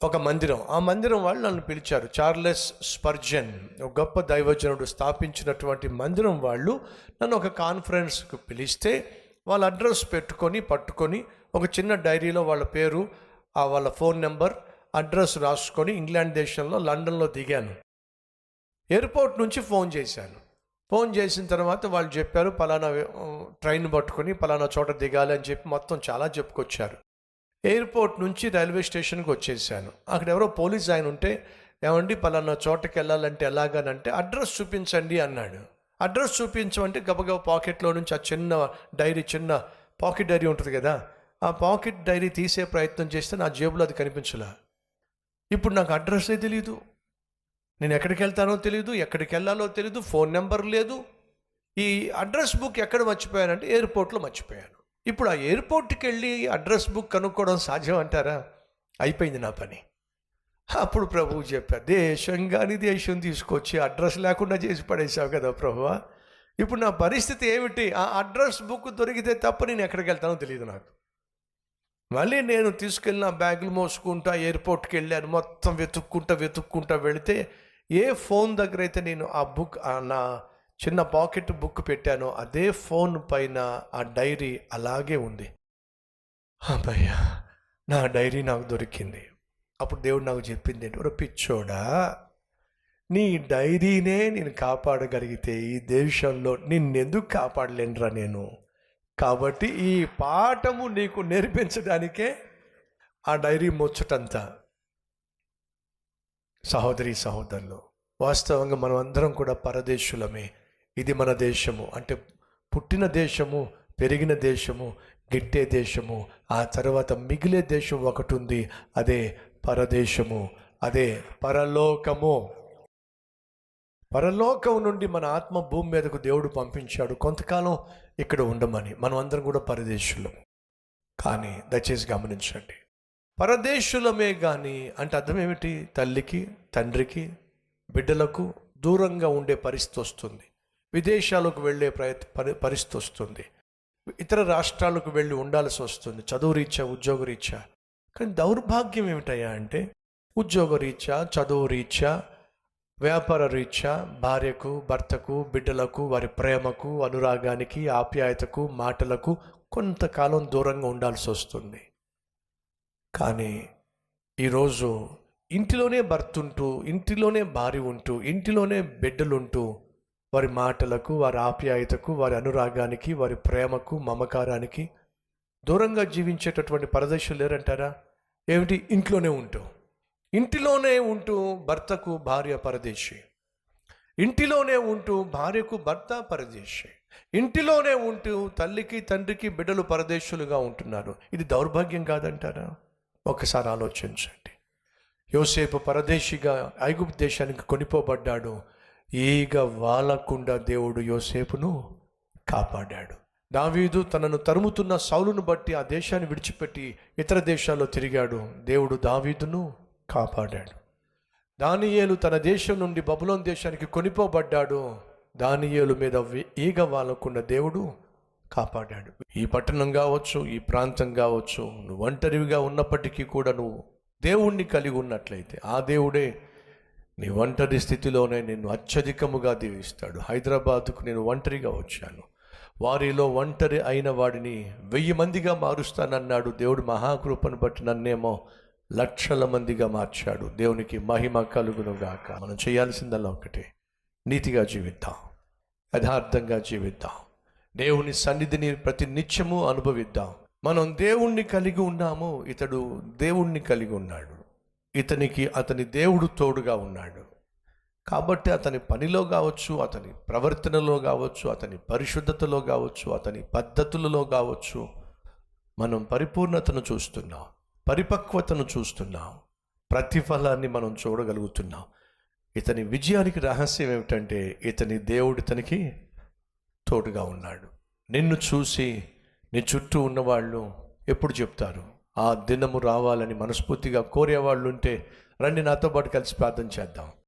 ఒక మందిరం. ఆ మందిరం వాళ్ళు నన్ను పిలిచారు. చార్లెస్ స్పర్జన్, ఒక గొప్ప దైవజనుడు స్థాపించినటువంటి మందిరం వాళ్ళు నన్ను ఒక కాన్ఫరెన్స్కి పిలిస్తే వాళ్ళ అడ్రస్ పట్టుకొని ఒక చిన్న డైరీలో వాళ్ళ పేరు, వాళ్ళ ఫోన్ నెంబర్, అడ్రస్ రాసుకొని ఇంగ్లాండ్ దేశంలో లండన్లో దిగాను. ఎయిర్పోర్ట్ నుంచి ఫోన్ చేశాను. ఫోన్ చేసిన తర్వాత వాళ్ళు చెప్పారు పలానా ట్రైన్ పట్టుకొని పలానా చోట దిగాలి అని చెప్పి మొత్తం చాలా చెప్పుకొచ్చారు. ఎయిర్పోర్ట్ నుంచి రైల్వే స్టేషన్కి వచ్చేసాను. అక్కడ ఎవరో పోలీస్ ఆయన ఉంటే, ఏమండి పలానా చోటకి వెళ్ళాలంటే ఎలాగనంటే అడ్రస్ చూపించండి అన్నాడు. అడ్రస్ చూపించమంటే గబగబా పాకెట్లో నుంచి ఆ చిన్న పాకెట్ డైరీ ఉంటుంది కదా, ఆ పాకెట్ డైరీ తీసే ప్రయత్నం చేస్తే నా జేబులో అది కనిపించలే. ఇప్పుడు నాకు అడ్రస్సే తెలీదు, నేను ఎక్కడికి వెళ్తానో తెలీదు, ఎక్కడికి వెళ్ళాలో తెలీదు, ఫోన్ నెంబర్ లేదు. ఈ అడ్రస్ బుక్ ఎక్కడ మర్చిపోయానంటే ఎయిర్పోర్ట్లో మర్చిపోయాను. ఇప్పుడు ఆ ఎయిర్పోర్ట్కి వెళ్ళి అడ్రస్ బుక్ కనుక్కోవడం సాధ్యం అంటారా? అయిపోయింది నా పని. అప్పుడు ప్రభువు చెప్పారు, దేశం తీసుకొచ్చి అడ్రస్ లేకుండా చేసి పడేసావు కదా ప్రభువా, ఇప్పుడు నా పరిస్థితి ఏమిటి? ఆ అడ్రస్ బుక్ దొరికితే తప్ప నేను ఎక్కడికి వెళ్తానో తెలియదు నాకు. మళ్ళీ నేను తీసుకెళ్ళిన బ్యాగులు మోసుకుంటా ఎయిర్పోర్ట్కి వెళ్ళాను. మొత్తం వెతుక్కుంటా వెళితే ఏ ఫోన్ దగ్గర అయితే నేను ఆ బుక్, నా చిన్న పాకెట్ బుక్ పెట్టానో అదే ఫోన్ పైన ఆ డైరీ అలాగే ఉంది. అబ్బయ్యా, నా డైరీ నాకు దొరికింది. అప్పుడు దేవుడు నాకు చెప్పింది ఏంటి, ఒక పిచ్చోడా, నీ డైరీనే నేను కాపాడగలిగితే ఈ దేశంలో నిన్నెందుకు కాపాడలేనురా నేను? కాబట్టి ఈ పాఠము నీకు నేర్పించడానికే ఆ డైరీ ముచ్చటంతా. సహోదరి సహోదరులు, వాస్తవంగా మనం అందరం కూడా పరదేశులమే. ఇది మన దేశము, అంటే పుట్టిన దేశము, పెరిగిన దేశము, గిట్టే దేశము. ఆ తర్వాత మిగిలే దేశం ఒకటి ఉంది, అదే పరదేశము, అదే పరలోకము. పరలోకం నుండి మన ఆత్మ భూమి మీదకు దేవుడు పంపించాడు కొంతకాలం ఇక్కడ ఉండమని. మనం అందరం కూడా పరదేశులం. కానీ దయచేసి గమనించండి, పరదేశులమే కానీ అంటే అర్థం ఏమిటి? తల్లికి, తండ్రికి, బిడ్డలకు దూరంగా ఉండే పరిస్థితి వస్తుంది. విదేశాలకు వెళ్ళే పరిస్థితి వస్తుంది. ఇతర రాష్ట్రాలకు వెళ్ళి ఉండాల్సి వస్తుంది, చదువు రీత్యా, ఉద్యోగ రీత్యా. కానీ దౌర్భాగ్యం ఏమిటయ్యా అంటే, ఉద్యోగ రీత్యా, చదువు రీత్యా, వ్యాపార రీత్యా భార్యకు, భర్తకు, బిడ్డలకు, వారి ప్రేమకు, అనురాగానికి, ఆప్యాయతకు, మాటలకు కొంతకాలం దూరంగా ఉండాల్సి వస్తుంది. కానీ ఈరోజు ఇంటిలోనే భర్త ఉంటూ, ఇంటిలోనే భార్య ఉంటూ, ఇంటిలోనే బిడ్డలుంటూ, వారి మాటలకు, వారి ఆప్యాయతకు, వారి అనురాగానికి, వారి ప్రేమకు, మమకారానికి దూరంగా జీవించేటటువంటి పరదేశులు లేరంటారా? ఏమిటి? ఇంటిలోనే ఉంటూ భర్తకు భార్య పరదేశి, ఇంటిలోనే ఉంటూ భార్యకు భర్త పరదేశి, ఇంటిలోనే ఉంటూ తల్లికి, తండ్రికి, బిడ్డలు పరదేశులుగా ఉంటున్నారు. ఇది దౌర్భాగ్యం కాదంటారా? ఒకసారి ఆలోచించండి. యోసేపు పరదేశిగా ఐగుప్తు దేశానికి కొనిపోబడ్డాడు. ఈగ వాలకుండా దేవుడు యోసేపును కాపాడాడు. దావీదు తనను తరుముతున్న సౌలును బట్టి ఆ దేశాన్ని విడిచిపెట్టి ఇతర దేశాల్లో తిరిగాడు. దేవుడు దావీదును కాపాడాడు. దానియేలు తన దేశం నుండి బబులోను దేశానికి కొనిపోబడ్డాడు. దానియేలు మీద ఈగ వాలకుండా దేవుడు కాపాడాడు. ఈ పట్టణం కావచ్చు, ఈ ప్రాంతం కావచ్చు, నువ్వు ఒంటరివిగా ఉన్నప్పటికీ కూడా నువ్వు దేవుణ్ణి కలిగి ఉన్నట్లయితే ఆ దేవుడే నీ ఒంటరి స్థితిలోనే నిన్ను అత్యధికముగా దీవిస్తాడు. హైదరాబాద్కు నేను ఒంటరిగా వచ్చాను, వారిలో ఒంటరి అయిన వాడిని 1000 మందిగా మారుస్తానన్నాడు దేవుడు. మహాకృపను బట్టి నన్నేమో లక్షల మందిగా మార్చాడు. దేవునికి మహిమ కలుగును గాక. మనం చేయాల్సిందల్లా ఒకటే, నీతిగా జీవిద్దాం, యథార్థంగా జీవిద్దాం, దేవుని సన్నిధిని ప్రతి నిత్యము అనుభవిద్దాం. మనం దేవుణ్ణి కలిగి ఉన్నాము, ఇతడు దేవుణ్ణి కలిగి ఉన్నాడు, ఇతనికి అతని దేవుడు తోడుగా ఉన్నాడు. కాబట్టి అతని పనిలో కావచ్చు, అతని ప్రవర్తనలో కావచ్చు, అతని పరిశుద్ధతలో కావచ్చు, అతని పద్ధతులలో కావచ్చు మనం పరిపూర్ణతను చూస్తున్నాం, పరిపక్వతను చూస్తున్నాం, ప్రతిఫలాన్ని మనం చూడగలుగుతున్నాం. ఇతని విజయానికి రహస్యం ఏమిటంటే ఇతని దేవుడు ఇతనికి తోడుగా ఉన్నాడు. నిన్ను చూసి నీ చుట్టూ ఉన్నవాళ్ళు ఎప్పుడు చెప్తారు? ఆ దినము రావాలని మనస్ఫూర్తిగా కోరేవాళ్ళు ఉంటే రండి, నాతో పాటు కలిసి ప్రార్థన చేద్దాం.